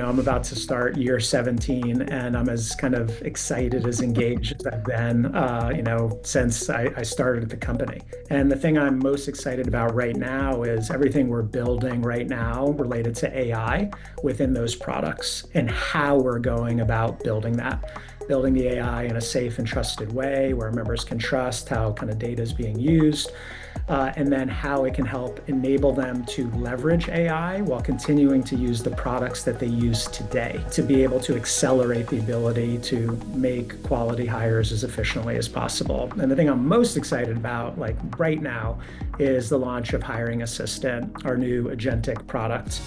I'm about to start year 17, and I'm as kind of excited as engaged as I've been, since I started the company. And the thing I'm most excited about right now is everything we're building right now related to AI within those products and how we're going about building that. Building the AI in a safe and trusted way where members can trust how kind of data is being used, and then how it can help enable them to leverage AI while continuing to use the products that they use today to be able to accelerate the ability to make quality hires as efficiently as possible. And the thing I'm most excited about, like right now, is the launch of Hiring Assistant, our new agentic product.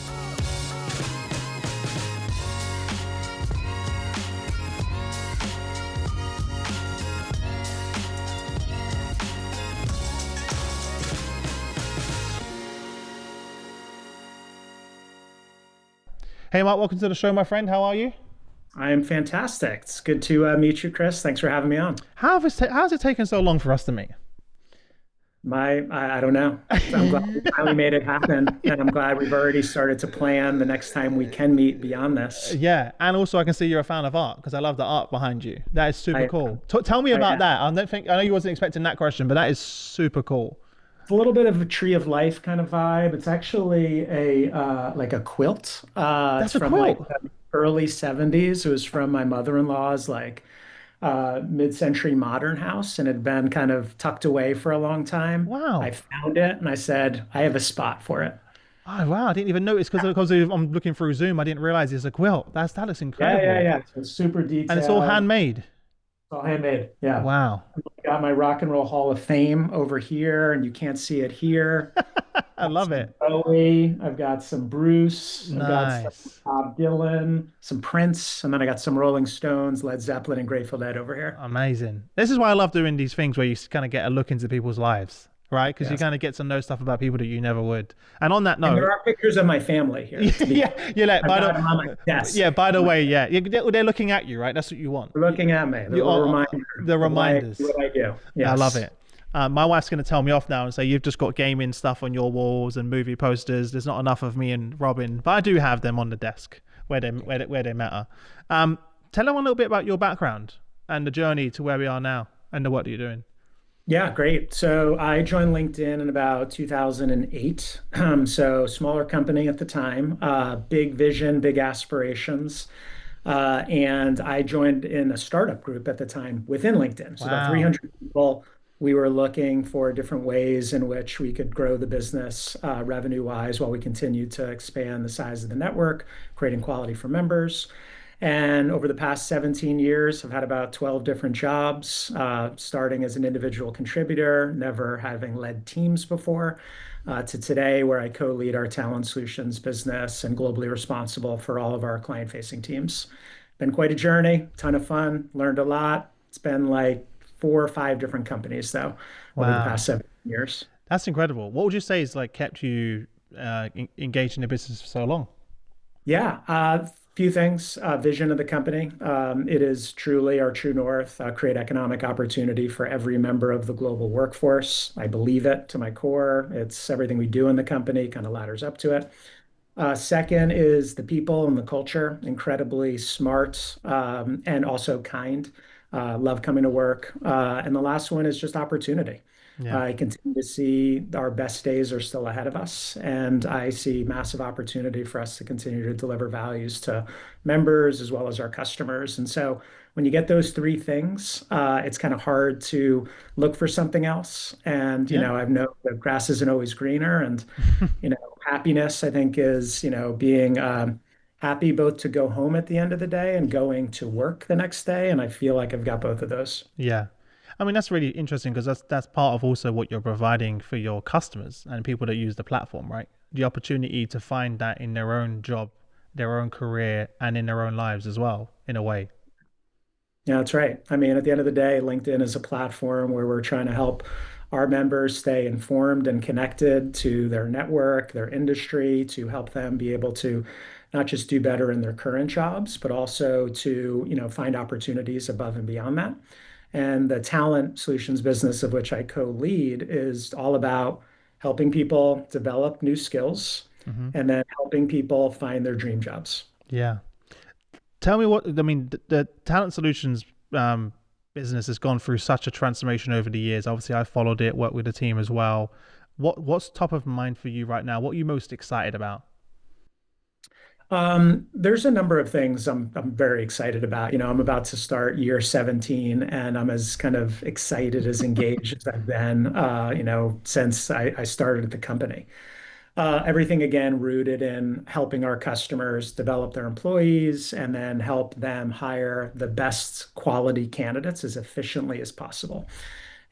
Hey Mark, welcome to the show, my friend. How are you? I am fantastic. It's good to meet you, Chris. Thanks for having me on. How's it taken so long for us to meet? I don't know. I'm glad we finally made it happen, and I'm glad we've already started to plan the next time we can meet beyond this. Yeah, and also I can see you're a fan of art because I love the art behind you. That is super I, cool. Tell me I about am. that. I know you wasn't expecting that question, but that is super cool. It's a little bit of a tree of life kind of vibe. It's actually a like a quilt. It's That's a from like quilt. the early 70s. It was from my mother-in-law's like mid-century modern house, and had been kind of tucked away for a long time. I Wow. found it and I said, I have a spot for it. Oh wow, I didn't even notice because I'm looking through Zoom. I didn't realize it's a quilt. That looks Yeah, yeah, incredible, yeah. So it's super and it's all detailed. handmade. It's all handmade. Yeah. Wow, Got my Rock and Roll Hall of Fame over here, and you can't see it here. I Got love some it. Bowie. I've got some Bruce. I've got some Nice. Bob Dylan, some Prince, and then I got some Rolling Stones, Led Zeppelin, and Grateful Dead over here. Amazing. This is why I love doing these things where you kind of get a look into people's lives, right? Because you Yes. kind of get to know stuff about people that you never would. And on that And there note, are pictures of my family here, to be clear. yeah, you're like, I've got them on my yeah, desk. by the way, yeah, they're looking at you, right? That's what you want. They're looking at me. They're a You little are reminder the of why I do reminders. what I do. I love Yes. it. My wife's going to tell me off now and say you've just got gaming stuff on your walls and movie posters. There's not enough of me and Robin, but I do have them on the desk where they matter. Tell them a little bit about your background and the journey to where we are now and the work that you're doing. Yeah, great. So I joined LinkedIn in about 2008. So smaller company at the time, big vision, big aspirations. And I joined in a startup group at the time within LinkedIn. So about Wow. 300 people. We were looking for different ways in which we could grow the business revenue-wise while we continued to expand the size of the network, creating quality for members. And over the past 17 years, I've had about 12 different jobs, starting as an individual contributor, never having led teams before, to today, where I co-lead our talent solutions business and globally responsible for all of our client-facing teams. Been quite a journey, ton of fun, learned a lot. It's been like 4 or 5 different companies, though, over the past Wow. 7 years. That's incredible. What would you say is like kept you engaged in the business for so long? Yeah, few things. Vision of the company. It is truly our true north, create economic opportunity for every member of the global workforce. I believe it to my core. It's everything we do in the company, kind of ladders up to it. Second is the people and the culture, incredibly smart, and also kind. Love coming to work. And the last one is just opportunity. Yeah. I continue to see our best days are still ahead of us, and I see massive opportunity for us to continue to deliver values to members as well as our customers. And so when you get those three things, it's kind of hard to look for something else. And, Yeah. I know the grass isn't always greener, and happiness, I think, is, being happy both to go home at the end of the day and going to work the next day. And I feel like I've got both of those. Yeah. I mean, that's really interesting because that's part of also what you're providing for your customers and people that use the platform, right? The opportunity to find that in their own job, their own career, and in their own lives as well, in a way. Yeah, that's right. I mean, at the end of the day, LinkedIn is a platform where we're trying to help our members stay informed and connected to their network, their industry, to help them be able to not just do better in their current jobs, but also to, find opportunities above and beyond that. And the talent solutions business of which I co-lead is all about helping people develop new skills Hmm. and then helping people find their dream jobs. Yeah. Tell me what I mean. The talent solutions um, business has gone through such a transformation over the years. Obviously, I followed it, worked with the team as well. What's top of mind for you right now? What are you most excited about? There's a number of things I'm very excited about. I'm about to start year 17, and I'm as kind of excited as engaged as I've been, since I started at the company. Everything again rooted in helping our customers develop their employees and then help them hire the best quality candidates as efficiently as possible.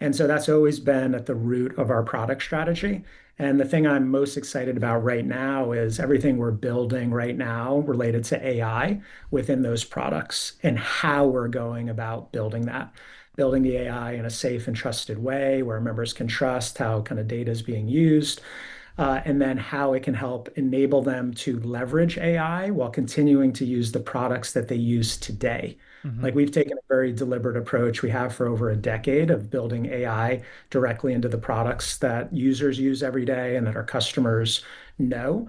And so that's always been at the root of our product strategy. And the thing I'm most excited about right now is everything we're building right now related to AI within those products and how we're going about building that. Building the AI in a safe and trusted way where members can trust how kind of data is being used, and then how it can help enable them to leverage AI while continuing to use the products that they use today. Hmm. Like we've taken a very deliberate approach we have for over a decade of building AI directly into the products that users use every day and that our customers know,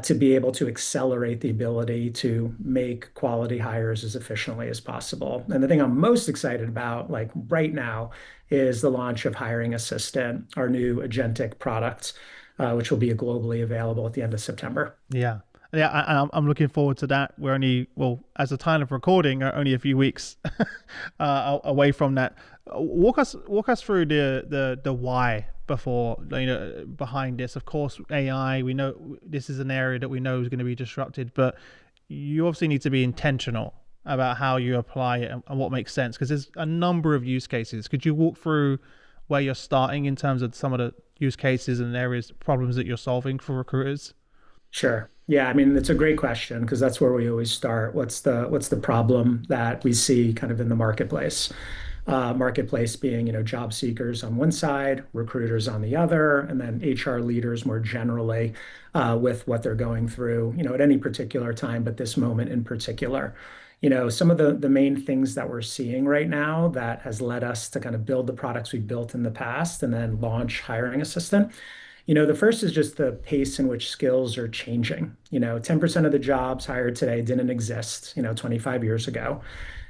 to be able to accelerate the ability to make quality hires as efficiently as possible. And the thing I'm most excited about, like right now, is the launch of Hiring Assistant, our new agentic product, which will be globally available at the end of September. Yeah. Yeah, I'm looking forward to that. We're only, well, as the time of recording, only a few weeks away from that. Walk us through the why before behind this. Of course, AI. We know this is an area that we know is going to be disrupted, but you obviously need to be intentional about how you apply it and what makes sense because there's a number of use cases. Could you walk through where you're starting in terms of some of the use cases and areas, problems that you're solving for recruiters? Sure. Yeah, I mean, it's a great question because that's where we always start. What's the problem that we see kind of in the marketplace? Marketplace being, job seekers on one side, recruiters on the other, and then HR leaders more generally, with what they're going through, at any particular time, but this moment in particular. Some of the main things that we're seeing right now that has led us to kind of build the products we built in the past and then launch Hiring Assistant. The first is just the pace in which skills are changing. 10% of the jobs hired today didn't exist, 25 years ago.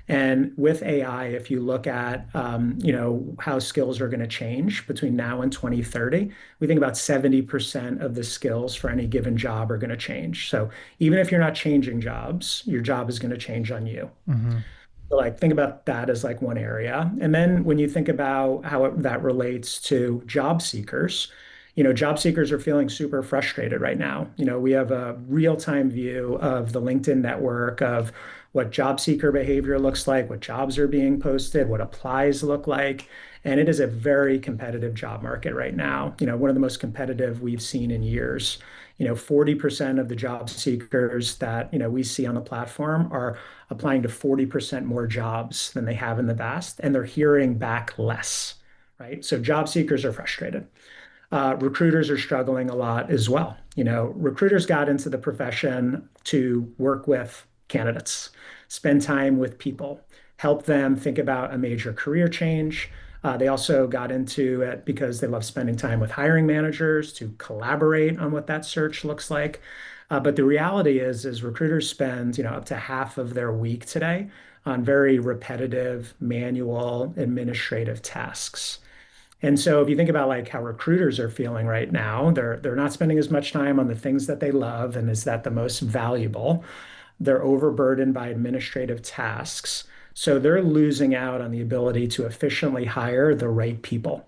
And with AI, if you look at, how skills are going to change between now and 2030, we think about 70% of the skills for any given job are going to change. So even if you're not changing jobs, your job is going to change on you. Hmm. So like think about that as like one area. And then when you think about how that relates to job seekers, job seekers are feeling super frustrated right now. We have a real-time view of the LinkedIn network of what job seeker behavior looks like, what jobs are being posted, what applies look like. And it is a very competitive job market right now. One of the most competitive we've seen in years. 40% of the job seekers that, we see on the platform are applying to 40% more jobs than they have in the past, and they're hearing back less, right? So job seekers are frustrated. Recruiters are struggling a lot as well. Recruiters got into the profession to work with candidates, spend time with people, help them think about a major career change. They also got into it because they love spending time with hiring managers to collaborate on what that search looks like. But the reality is recruiters spend, up to half of their week today on very repetitive, manual, administrative tasks. And so if you think about like how recruiters are feeling right now, they're not spending as much time on the things that they love and is that the most valuable. They're overburdened by administrative tasks. So they're losing out on the ability to efficiently hire the right people.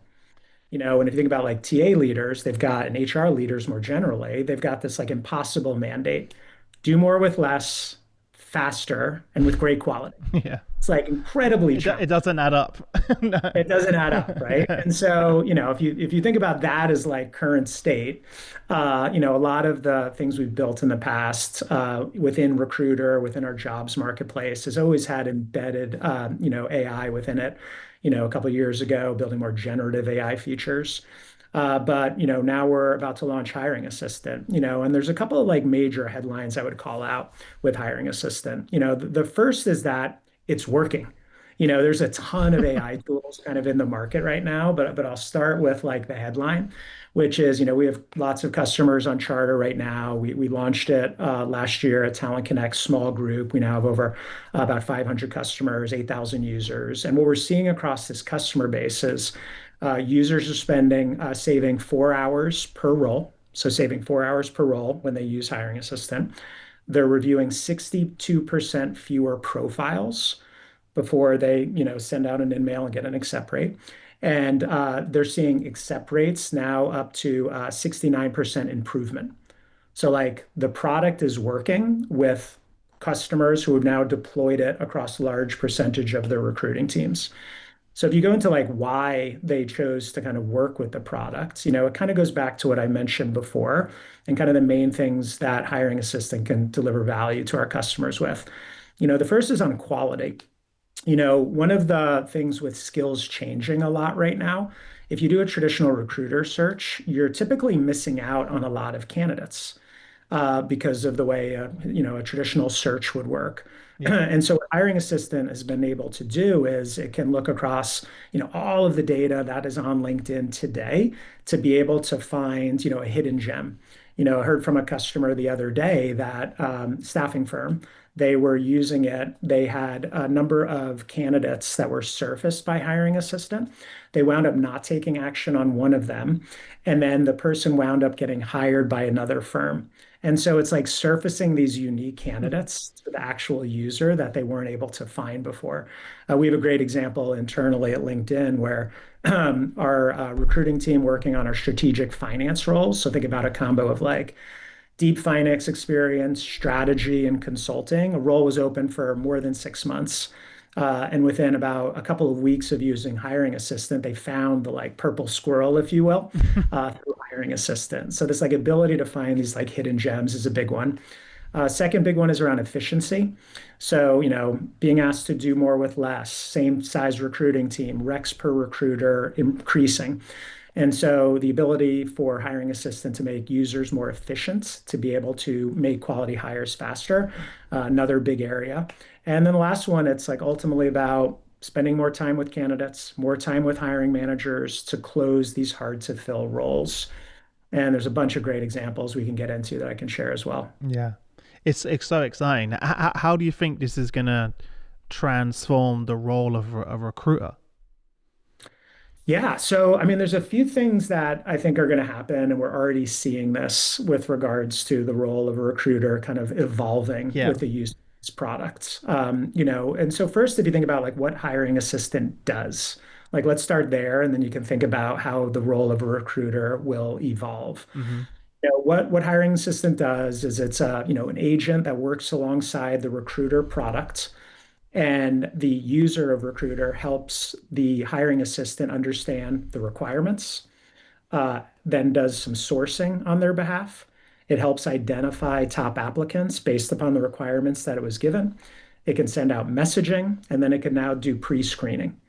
And if you think about like TA leaders, they've got and HR leaders more generally, they've got this like impossible mandate. Do more with less, faster, and with great quality. Yeah. It's like incredibly It challenging. doesn't add up. No. It doesn't add up, right? Yeah. And so, if you think about that as like current state, a lot of the things we've built in the past, within Recruiter, within our jobs marketplace, has always had embedded, AI within it. A couple of years ago, building more generative AI features. But now we're about to launch Hiring Assistant. And there's a couple of like major headlines I would call out with Hiring Assistant. The first is that it's working. There's a ton of AI tools kind of in the market right now, but I'll start with like the headline, which is, we have lots of customers on Charter right now. We launched it last year at Talent Connect small group. We now have over about 500 customers, 8,000 users. And what we're seeing across this customer base is users are saving 4 hours per role. So saving 4 hours per role when they use Hiring Assistant. They're reviewing 62% fewer profiles before they, send out an email and get an accept rate. And they're seeing accept rates now up to 69% improvement. So like the product is working with customers who have now deployed it across a large percentage of their recruiting teams. So if you go into like why they chose to kind of work with the product, it kind of goes back to what I mentioned before and kind of the main things that Hiring Assistant can deliver value to our customers with. The first is on quality. One of the things with skills changing a lot right now, if you do a traditional recruiter search, you're typically missing out on a lot of candidates because of the way a traditional search would work. Yeah. And so what Hiring Assistant has been able to do is it can look across, all of the data that is on LinkedIn today to be able to find, a hidden gem. I heard from a customer the other day that staffing firm, they were using it. They had a number of candidates that were surfaced by Hiring Assistant. They wound up not taking action on one of them. And then the person wound up getting hired by another firm. And so it's like surfacing these unique candidates to the actual user that they weren't able to find before. We have a great example internally at LinkedIn where our recruiting team working on our strategic finance roles. So think about a combo of like deep finance experience, strategy, and consulting. A role was open for more than 6 months. And within about a couple of weeks of using Hiring Assistant, they found the like purple squirrel, if you will, through Hiring Assistant. So this like ability to find these like hidden gems is a big one. Second big one is around efficiency. So, being asked to do more with less, same size recruiting team, recs per recruiter increasing. And so the ability for Hiring Assistant to make users more efficient, to be able to make quality hires faster, another big area. And then the last one, it's like ultimately about spending more time with candidates, more time with hiring managers to close these hard to fill roles. And there's a bunch of great examples we can get into that I can share as well. Yeah. It's so exciting. How do you think this is going to transform the role of a recruiter? Yeah. So, I mean, there's a few things that I think are going to happen, and we're already seeing this with regards to the role of a recruiter kind of evolving Yeah. with the use of these products. And so first, if you think about like what Hiring Assistant does, like let's start there, and then you can think about how the role of a recruiter will evolve. Hmm. What Hiring Assistant does is it's an agent that works alongside the recruiter product, and the user of Recruiter helps the hiring assistant understand the requirements, then does some sourcing on their behalf. It helps identify top applicants based upon the requirements that it was given. It can send out messaging, and then it can now do pre-screening.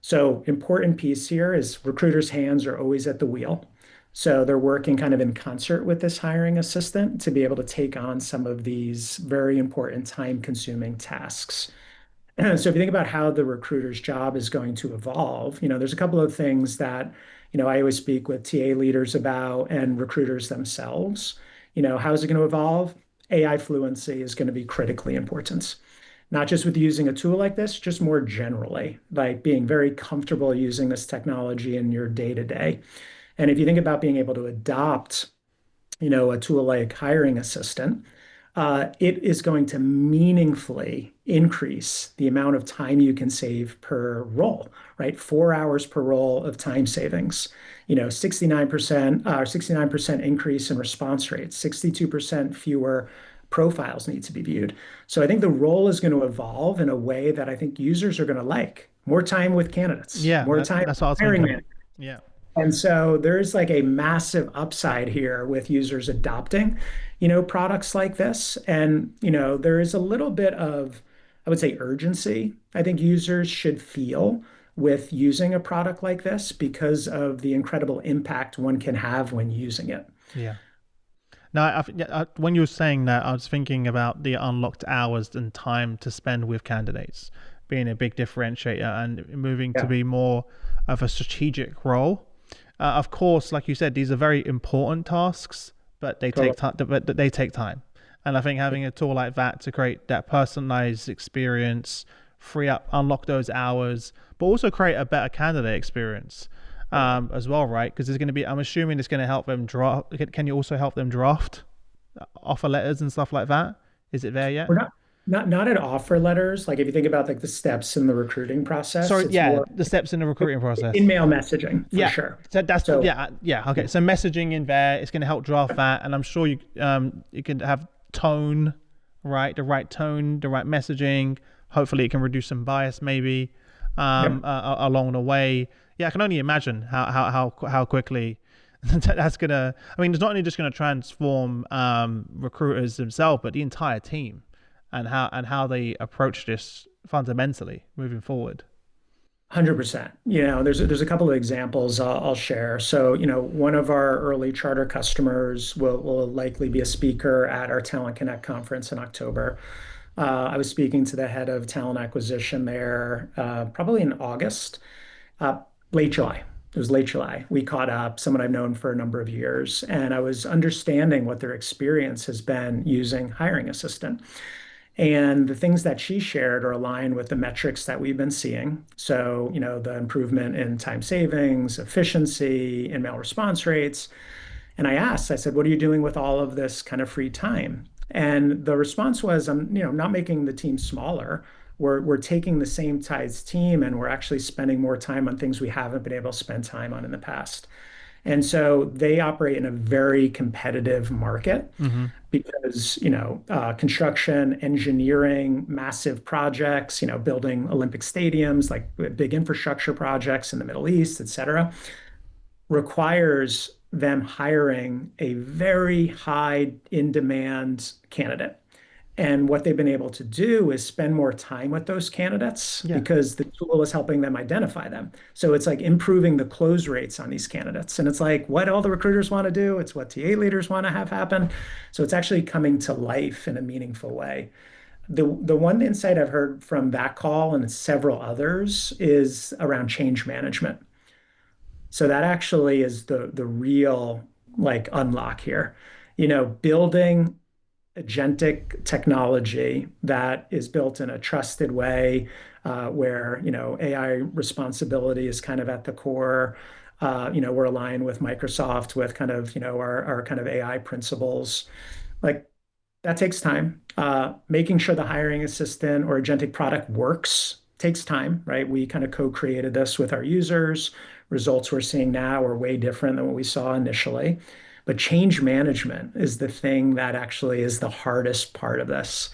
So important piece here is recruiters' hands are always at the wheel. So they're working kind of in concert with this hiring assistant to be able to take on some of these very important time-consuming tasks. So if you think about how the recruiter's job is going to evolve, there's a couple of things that, I always speak with TA leaders about and recruiters themselves. How's it going to evolve? AI fluency is going to be critically important, not just with using a tool like this, just more generally, like being very comfortable using this technology in your day to day. And if you think about being able to adopt, a tool like Hiring Assistant, it is going to meaningfully increase the amount of time you can save per role, right? 4 hours per role of time savings, 69% increase in response rates, 62% fewer profiles need to be viewed. So I think the role is going to evolve in a way that I think users are going to like. More time with candidates, Yeah, more time that's what I was hiring thinking. managers. Yeah. And so there's like a massive upside here with users adopting, products like this. And, there is a little bit of, I would say, urgency I think users should feel with using a product like this because of the incredible impact one can have when using it. Yeah. No, when you were saying that, I was thinking about the unlocked hours and time to spend with candidates. being a big differentiator and moving to Yeah, be more of a strategic role. Of course, like you said, these are very important tasks, but they take totally. time. But they take time, and I think having a tool like that to create that personalized experience, free up, unlock those hours, but also create a better candidate experience as well, right? Because there's going to be, I'm assuming it's going to help them draft. Can you also help them draft offer letters and stuff like that? Is it there yet? We're not at offer letters. Like if you think about like the steps in the recruiting process, Sorry, it's yeah, more the steps in the recruiting process. in-mail messaging for Yeah, sure. so that's So yeah. Okay, so messaging in there is going to help draft that, and I'm sure you can have tone, right? The right tone, the right messaging. Hopefully, it can reduce some bias maybe yep, along the way. Yeah, I can only imagine how quickly that's gonna. I mean, it's not only just gonna transform recruiters themselves, but the entire team, and how they approach this fundamentally moving forward. 100%. There's a couple of examples I'll share. So, one of our early charter customers will likely be a speaker at our Talent Connect conference in October. I was speaking to the head of talent acquisition there probably in August, uh, late July. It was late July. We caught up, someone I've known for a number of years, and I was understanding what their experience has been using Hiring Assistant. And the things that she shared are aligned with the metrics that we've been seeing. So, the improvement in time savings, efficiency, email response rates. And I said, what are you doing with all of this kind of free time? And the response was, I'm, not making the team smaller. We're taking the same size team and we're actually spending more time on things we haven't been able to spend time on in the past. And so they operate in a very competitive market Hmm. because, construction, engineering, massive projects, building Olympic stadiums, like big infrastructure projects in the Middle East, et cetera, requires them hiring a very high in demand candidate. And what they've been able to do is spend more time with those candidates Yeah. because the tool is helping them identify them. So it's like improving the close rates on these candidates. And it's like what all the recruiters want to do, it's what TA leaders want to have happen. So it's actually coming to life in a meaningful way. The one insight I've heard from that call and several others is around change management. So that actually is the real like unlock here. Building agentic technology that is built in a trusted way, where AI responsibility is kind of at the core. We're aligned with Microsoft with kind of our kind of AI principles. Like that takes time. Making sure the hiring assistant or agentic product works takes time, right? We kind of co-created this with our users. Results we're seeing now are way different than what we saw initially. But change management is the thing that actually is the hardest part of this.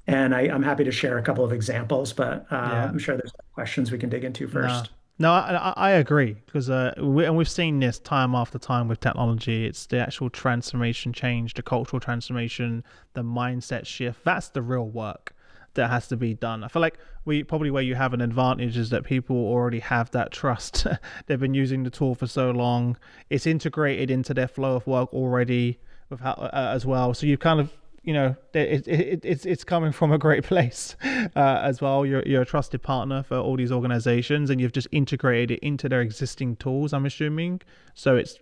And I'm happy to share a couple of examples, but Yeah. I'm sure there's questions we can dig into No. first. No, I agree because and we've seen this time after time with technology. It's the actual transformation change, the cultural transformation, the mindset shift. That's the real work that has to be done. I feel like we probably where you have an advantage is that people already have that trust. They've been using the tool for so long. It's integrated into their flow of work already with how, as well. So you kind of it's coming from a great place as well. You're a trusted partner for all these organizations, and you've just integrated it into their existing tools. I'm assuming, so it's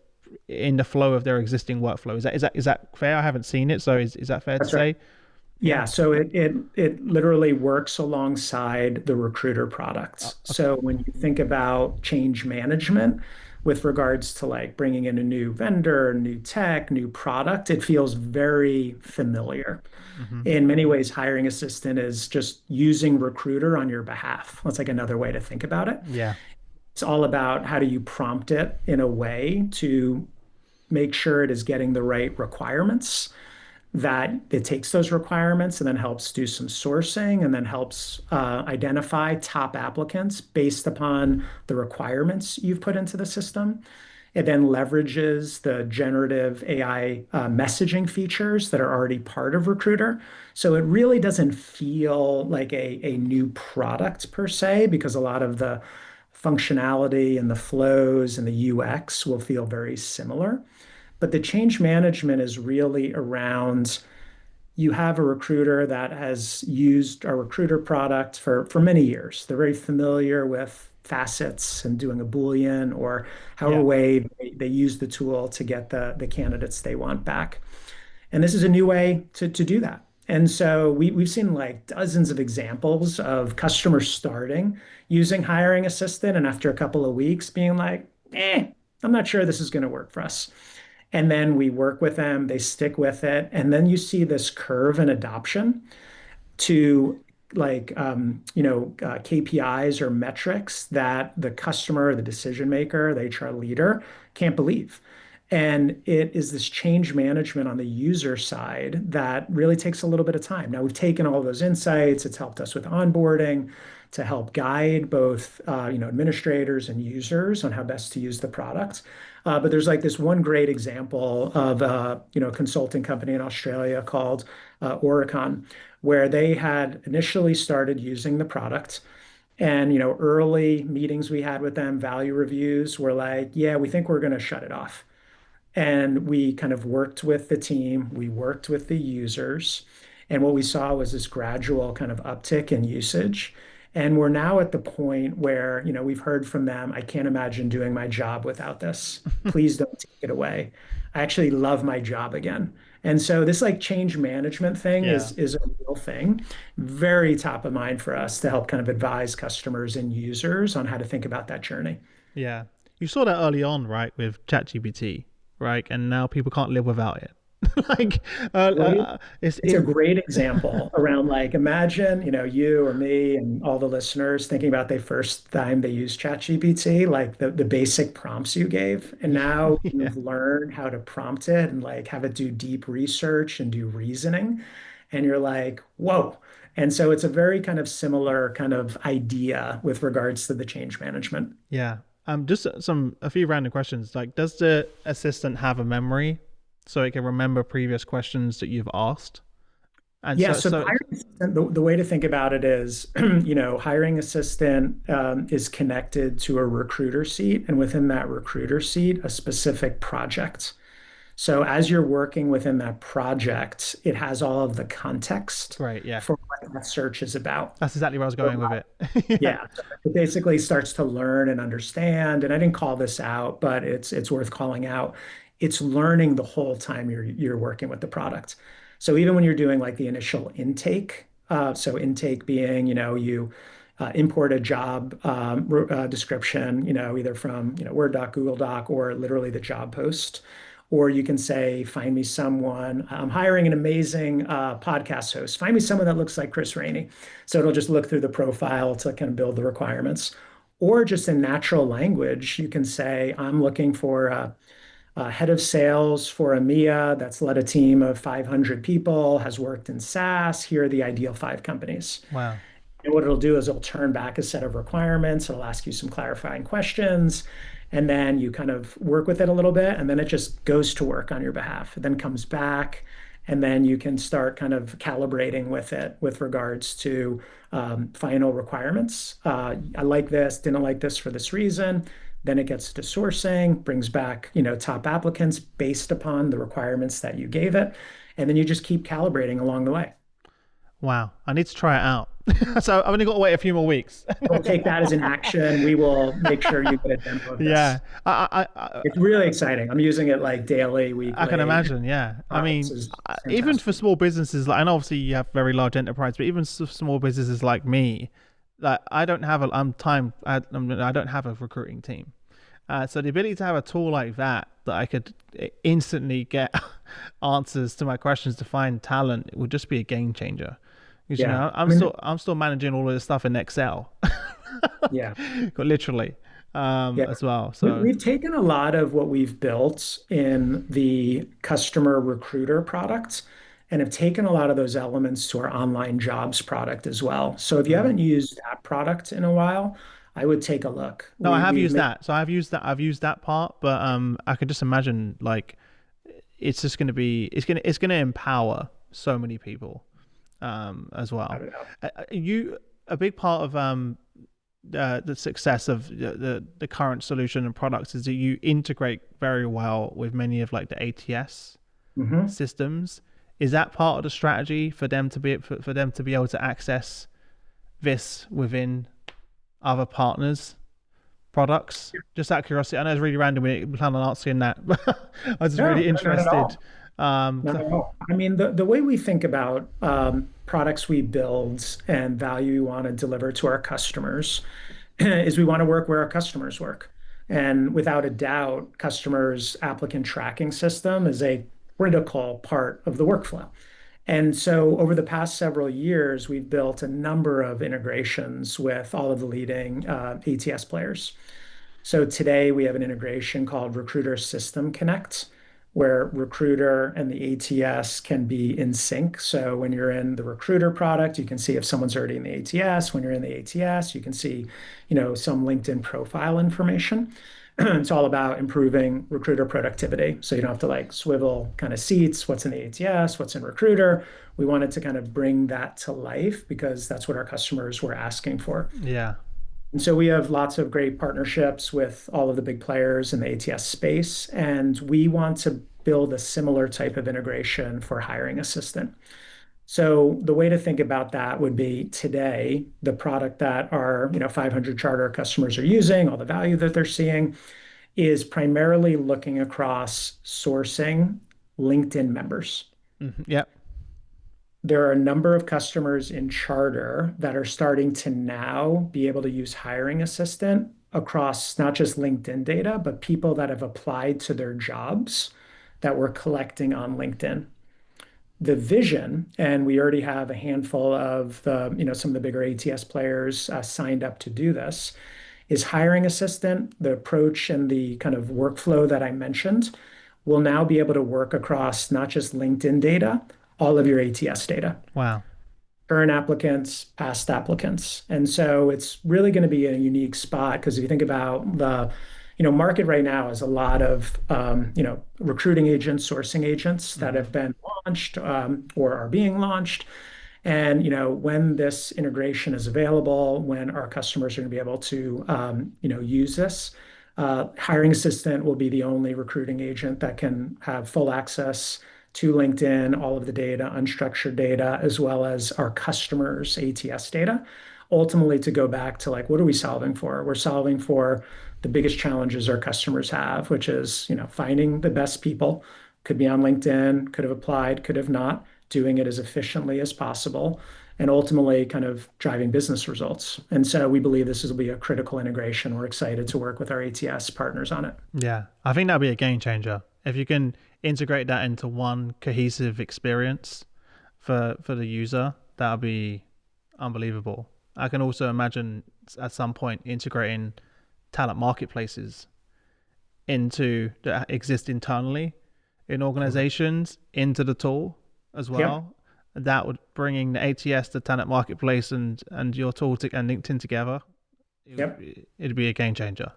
in the flow of their existing workflow. Is that fair? I haven't seen it, so is that fair to That's right. say? Yeah. Yeah, so it literally works alongside the recruiter products. Okay. So when you think about change management with regards to like bringing in a new vendor, new tech, new product, it feels very familiar. Hmm. In many ways, hiring assistant is just using recruiter on your behalf. That's like another way to think about it. Yeah. It's all about how do you prompt it in a way to make sure it is getting the right requirements, that it takes those requirements and then helps do some sourcing and then helps identify top applicants based upon the requirements you've put into the system. It then leverages the generative AI messaging features that are already part of Recruiter. So it really doesn't feel like a new product per se, because a lot of the functionality and the flows and the UX will feel very similar. But the change management is really around you have a recruiter that has used our recruiter product for many years. They're very familiar with facets and doing a Boolean or however Yeah. way they use the tool to get the candidates they want back. And this is a new way to do that. And so we've seen like dozens of examples of customers starting using hiring assistant and after a couple of weeks being like, I'm not sure this is going to work for us. And then we work with them, they stick with it. And then you see this curve in adoption to like KPIs or metrics that the customer, the decision maker, the HR leader can't believe. And it is this change management on the user side that really takes a little bit of time. Now we've taken all those insights. It's helped us with onboarding to help guide both administrators and users on how best to use the product. But there's like this one great example of a consulting company in Australia called Oricon, where they had initially started using the product. And early meetings we had with them, value reviews, were like, yeah, we think we're going to shut it off. And we kind of worked with the team, we worked with the users, and what we saw was this gradual kind of uptick in usage. And we're now at the point where, we've heard from them, I can't imagine doing my job without this. Please don't take it away. I actually love my job again. And so this like change management thing Yeah. is a real thing, very top of mind for us to help kind of advise customers and users on how to think about that journey. Yeah. You saw that early on, right, with ChatGPT, right? And now people can't live without it. like, Right? it's It's a it. great example around like imagine, you or me and all the listeners thinking about the first time they used ChatGPT, like the basic prompts you gave. And now Yeah. you've learned how to prompt it and like have it do deep research and do reasoning. And you're like, whoa. And so it's a very kind of similar kind of idea with regards to the change management. Yeah. Just a few random questions. Like, does the assistant have a memory so it can remember previous questions that you've asked? And Yeah, so, so the so hiring assistant, the way to think about it is, hiring assistant is connected to a recruiter seat, and within that recruiter seat, a specific project. So as you're working within that project, it has all of the context great. Yeah. for what that search is about. That's exactly where I was So, going with it. Yeah. yeah, so it basically starts to learn and understand. And I didn't call this out, but it's worth calling out. It's learning the whole time you're working with the product. So even when you're doing like the initial intake, so intake being, you import a job description, either from Word doc, Google Doc, or literally the job post. Or you can say, find me someone. I'm hiring an amazing podcast host. Find me someone that looks like Chris Rainey. So it'll just look through the profile to kind of build the requirements. Or just in natural language, you can say, I'm looking for a head of sales for EMEA that's led a team of 500 people, has worked in SaaS. Here are the ideal 5 companies. Wow. And what it'll do is it'll turn back a set of requirements. It'll ask you some clarifying questions. And then you kind of work with it a little bit. And then it just goes to work on your behalf. It then comes back. And then you can start kind of calibrating with it with regards to final requirements. I like this, didn't like this for this reason. Then it gets to sourcing, brings back, top applicants based upon the requirements that you gave it. And then you just keep calibrating along the way. Wow. I need to try it out. So I've only got to wait a few more weeks. We'll take that as an action. We will make sure you get a demo of this. Yeah. I It's really exciting. I'm using it like daily, I can weekly. imagine. Yeah. I This mean, is even for fantastic. small businesses, like, and obviously you have very large enterprise, but even small businesses like me, like I don't have a, I'm time, I don't have a recruiting team. So the ability to have a tool like that I could instantly get answers to my questions to find talent would just be a game changer. Because Yeah. I I'm mean, still managing all of this stuff in Excel, yeah. literally, Yeah. as well. We- So We've taken a lot of what we've built in the customer recruiter product and have taken a lot of those elements to our online jobs product as well. So if you mm. haven't used that product in a while, I would take a look. No, I have We've used made that. So I've used that part, but I could just imagine like it's just going to be it's going to empower so many people as well. it out. You a big part of the success of the current solution and products is that you integrate very well with many of like the ATS Mhm. systems. Is that part of the strategy for them to for them to be able to access this within other partners' products? Just out of curiosity, I know it's really random. We plan on answering that, but I was just No, really no, not at interested. all. Not at all. I mean, the way we think about products we build and value we want to deliver to our customers is we want to work where our customers work. And without a doubt, customers' applicant tracking system is a critical part of the workflow. And so over the past several years, we've built a number of integrations with all of the leading ATS players. So today we have an integration called Recruiter System Connect, where Recruiter and the ATS can be in sync. So when you're in the Recruiter product, you can see if someone's already in the ATS. When you're in the ATS, you can see, some LinkedIn profile information. It's all about improving recruiter productivity. So you don't have to like swivel kind of seats, what's in the ATS, what's in Recruiter. We wanted to kind of bring that to life because that's what our customers were asking for. Yeah. And so we have lots of great partnerships with all of the big players in the ATS space, and we want to build a similar type of integration for hiring assistant. So the way to think about that would be today, the product that our 500 charter customers are using, all the value that they're seeing, is primarily looking across sourcing LinkedIn members. Yep. There are a number of customers in Charter that are starting to now be able to use Hiring Assistant across not just LinkedIn data, but people that have applied to their jobs that we're collecting on LinkedIn. The vision, and we already have a handful of some of the bigger ATS players signed up to do this, is Hiring Assistant, the approach and the kind of workflow that I mentioned, will now be able to work across not just LinkedIn data, all of your ATS data, Wow. current applicants, past applicants. And so it's really going to be a unique spot because if you think about the market right now is a lot of recruiting agents, sourcing agents that have been launched or are being launched. And when this integration is available, when our customers are going to be able to use this, Hiring Assistant will be the only recruiting agent that can have full access to LinkedIn, all of the data, unstructured data, as well as our customers' ATS data. Ultimately, to go back to like, what are we solving for? We're solving for the biggest challenges our customers have, which is finding the best people. Could be on LinkedIn, could have applied, could have not, doing it as efficiently as possible, and ultimately kind of driving business results. And so we believe this will be a critical integration. We're excited to work with our ATS partners on it. Yeah. I think that'd be a game changer if you can integrate that into one cohesive experience for the user. That'll be unbelievable. I can also imagine at some point integrating talent marketplaces into that exist internally in organizations into the tool as well. Yep. That would bringing the ATS to talent marketplace and your tool and LinkedIn together. It'd be a game changer.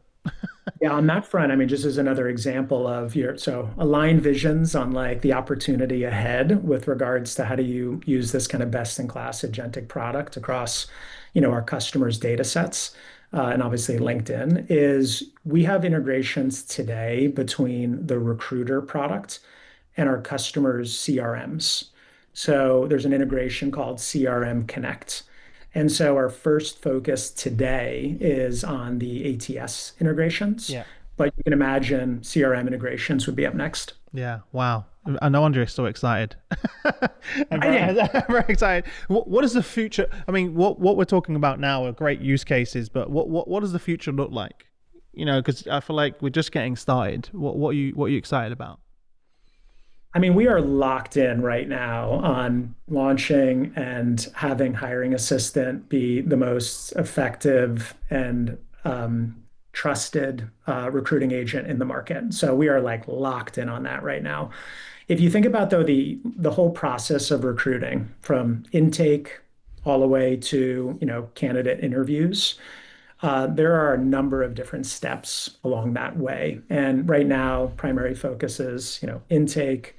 Yeah, on that front, I mean, just as another example of so aligned visions on like the opportunity ahead with regards to how do you use this kind of best in class agentic product across, our customers' data sets. And obviously LinkedIn is we have integrations today between the recruiter product and our customers' CRMs. So there's an integration called CRM Connect. And so our first focus today is on the ATS integrations. Yeah. But you can imagine CRM integrations would be up next. Yeah. Wow. No wonder you're so excited. I'm very excited. What is the future? I mean, what we're talking about now are great use cases, but what does the future look like? Because I feel like we're just getting started. What are you excited about? I mean, we are locked in right now on launching and having Hiring Assistant be the most effective and trusted recruiting agent in the market. So we are like locked in on that right now. If you think about though the whole process of recruiting from intake all the way to candidate interviews, there are a number of different steps along that way. And right now, primary focus is intake,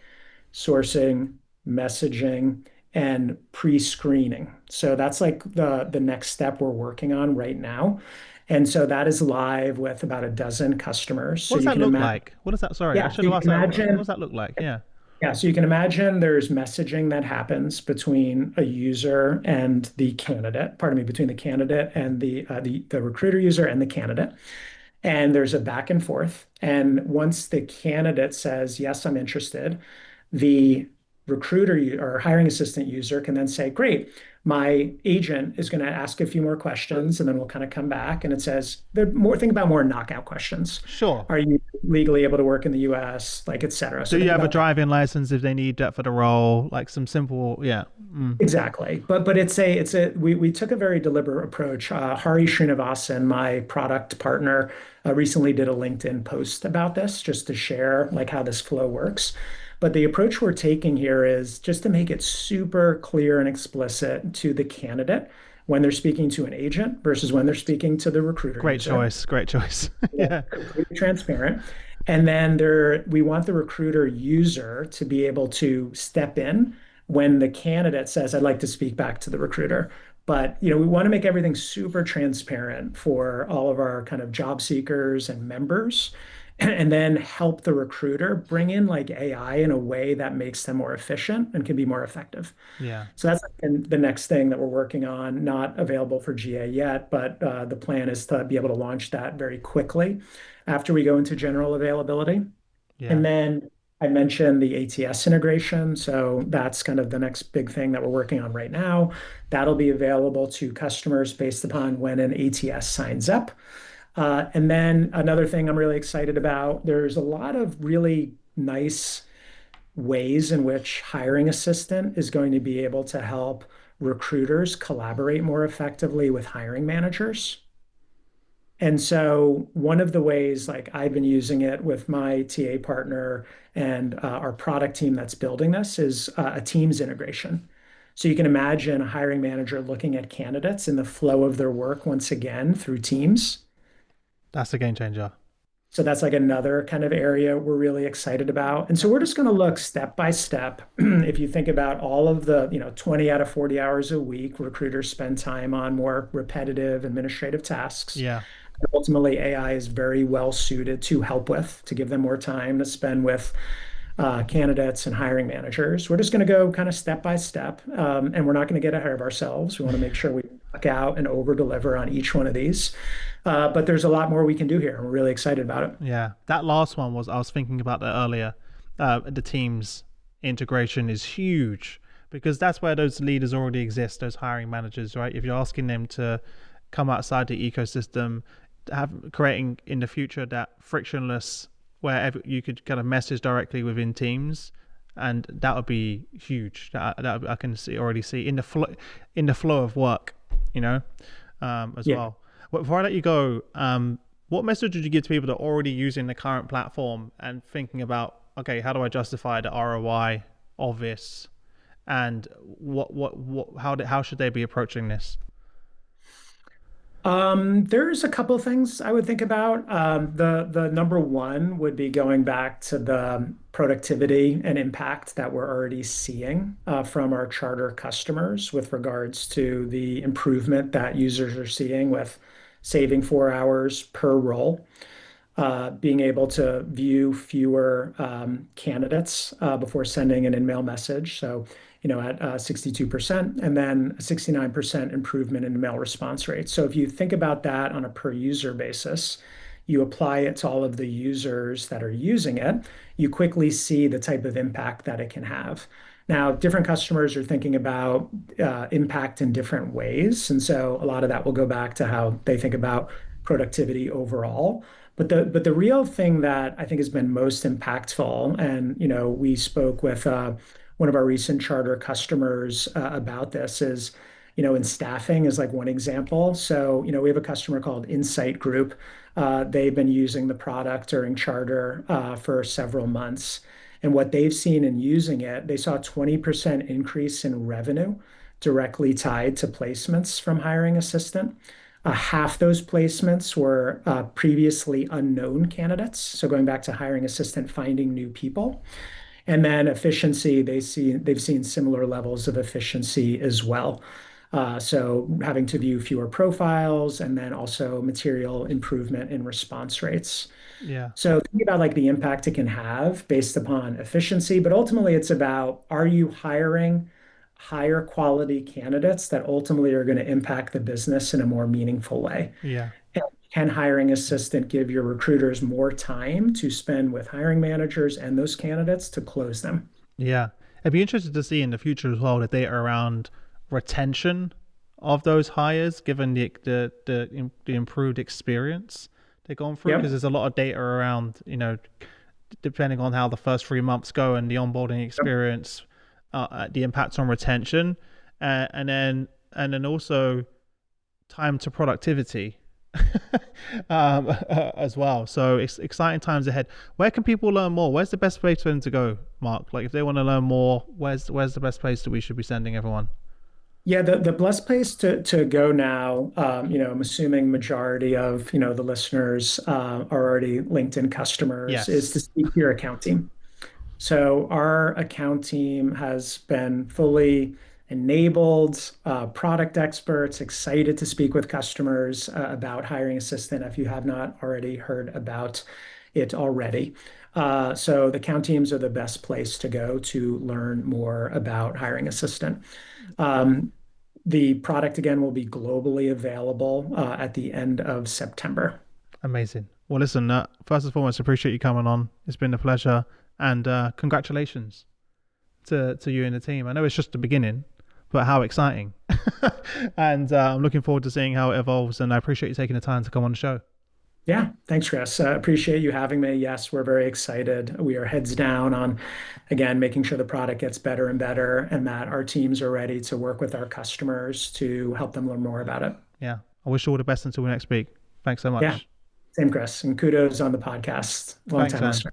sourcing, messaging, and pre-screening. So that's like the next step we're working on right now. And so that is live with about a dozen customers. What does so that look like? What does that, sorry, yeah, I should have asked that. What does that look like? Yeah. Yeah, so you can imagine there's messaging that happens between a user and the candidate, pardon me, between the candidate and the recruiter user and the candidate. And there's a back and forth. And once the candidate says, yes, I'm interested, the recruiter or hiring assistant user can then say, great, my agent is going to ask a few more questions, and then we'll kind of come back. And it says, think about more knockout questions. Sure. Are you legally able to work in the US, like, et cetera? Do So you think have a about that. driving license if they need that for the role? Like some simple, yeah. Exactly. But we took a very deliberate approach. Hari Srinivasan, my product partner, recently did a LinkedIn post about this just to share like how this flow works. But the approach we're taking here is just to make it super clear and explicit to the candidate when they're speaking to an agent versus when they're speaking to the recruiter Great user. choice. Great choice. Yeah, Yeah. completely transparent. And then we want the recruiter user to be able to step in when the candidate says, I'd like to speak back to the recruiter. But we want to make everything super transparent for all of our kind of job seekers and members, and then help the recruiter bring in like AI in a way that makes them more efficient and can be more effective. Yeah. So that's like the next thing that we're working on, not available for GA yet, but the plan is to be able to launch that very quickly after we go into general availability. Yeah. And then I mentioned the ATS integration. So that's kind of the next big thing that we're working on right now. That'll be available to customers based upon when an ATS signs up. And then another thing I'm really excited about, there's a lot of really nice ways in which hiring assistant is going to be able to help recruiters collaborate more effectively with hiring managers. And so one of the ways, like I've been using it with my TA partner and our product team that's building this, is a Teams integration. So you can imagine a hiring manager looking at candidates in the flow of their work once again through Teams. That's a game changer. So that's like another kind of area we're really excited about. And so we're just going to look step by step. If you think about all of the, 20 out of 40 hours a week, recruiters spend time on more repetitive administrative tasks. Yeah. Ultimately, AI is very well suited to help with, to give them more time to spend with candidates and hiring managers. We're just going to go kind of step by step, and we're not going to get ahead of ourselves. We want to make sure we knock out and over deliver on each one of these. But there's a lot more we can do here. We're really excited about it. Yeah. That last one I was thinking about that earlier. The Teams integration is huge because that's where those leaders already exist, those hiring managers, right? If you're asking them to come outside the ecosystem, creating in the future that frictionless where you could kind of message directly within Teams, and that would be huge. That I can already see in the flow of work, as Yeah. well. But before I let you go, what message would you give to people that are already using the current platform and thinking about, okay, how do I justify the ROI of this, and how should they be approaching this? There's a couple things I would think about. The number one would be going back to the productivity and impact that we're already seeing from our charter customers with regards to the improvement that users are seeing with saving 4 hours per role, being able to view fewer candidates before sending an in-mail message. So, at 62%, and then a 69% improvement in email response rate. So if you think about that on a per user basis, you apply it to all of the users that are using it, you quickly see the type of impact that it can have. Now, different customers are thinking about impact in different ways. And so a lot of that will go back to how they think about productivity overall. But the real thing that I think has been most impactful, and we spoke with one of our recent charter customers about this, is in staffing is like one example. So we have a customer called Insight Group. They've been using the product during charter for several months. And what they've seen in using it, they saw a 20% increase in revenue directly tied to placements from hiring assistant. Half those placements were previously unknown candidates. So going back to hiring assistant, finding new people. And then efficiency, they've seen similar levels of efficiency as well. So having to view fewer profiles and then also material improvement in response rates. Yeah. So think about like the impact it can have based upon efficiency, but ultimately it's about, are you hiring higher quality candidates that ultimately are going to impact the business in a more meaningful way? Yeah. And can hiring assistant give your recruiters more time to spend with hiring managers and those candidates to close them? Yeah. It'd be interesting to see in the future as well the data around retention of those hires, given the improved experience they've gone through. Because Yep. there's a lot of data around, depending on how the first 3 months go and the onboarding Yep. experience, the impacts on retention, and then also time to productivity as well. So it's exciting times ahead. Where can people learn more? Where's the best place for them to go, Mark? Like if they want to learn more, where's the best place that we should be sending everyone? Yeah, the blessed place to go now, I'm assuming majority of, the listeners are already LinkedIn customers, is to Yes. speak to your account team. So our account team has been fully enabled, product experts, excited to speak with customers about hiring assistant if you have not already heard about it already. So the account teams are the best place to go to learn more about hiring assistant. Um, the product again will be globally available at the end of September. Amazing. Well, listen, first and foremost, appreciate you coming on. It's been a pleasure, and congratulations to you and the team. I know it's just the beginning, but how exciting! And I'm looking forward to seeing how it evolves. And I appreciate you taking the time to come on the show. Yeah, thanks, Chris. Appreciate you having me. Yes, we're very excited. We are heads down on, again, making sure the product gets better and better, and that our teams are ready to work with our customers to help them learn more about it. Yeah. I wish you all the best until next week. Thanks so Yeah, much. same, Chris. And kudos on the podcast. Thanks, Longtime man. listener.